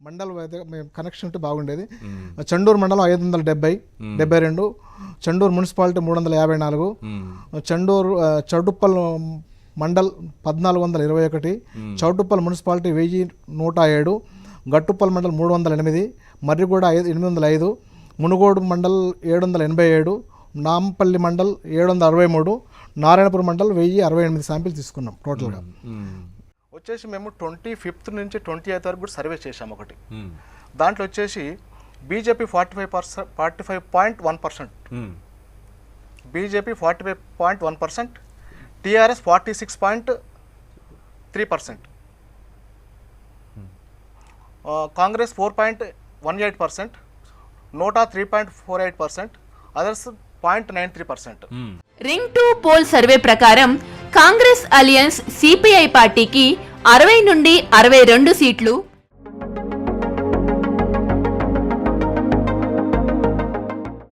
Mandal connection ఉంటే బాగుండేది. చండూరు మండలం 572, Chandur municipality 354, Choutuppal mandal 1421, Choutuppal municipality 1107, Gattuppal mandal 308, Marriguda 805, Munugode mandal 787, Nampally mandal 763, Narayanapuram mandal 1068 sample తీసుకున్నాం టోటల్గా. వచ్చేసి మేము 25th నుంచి 28th వరకు కూడా సర్వే చేసాము ఒకటి. దాంట్లో వచ్చేసి బీజేపీ 45.1%, బీజేపీ 45.1%, టీఆర్ఎస్ 46.3%, కాంగ్రెస్ 4.18%, నోటా 3.48%, అదర్స్ 0.93%. రింగ్ 2 పోల్ సర్వే ప్రకారం కాంగ్రెస్ అలియన్స్ సిపిఐ పార్టీకి 60 నుండి 62 సీట్లు,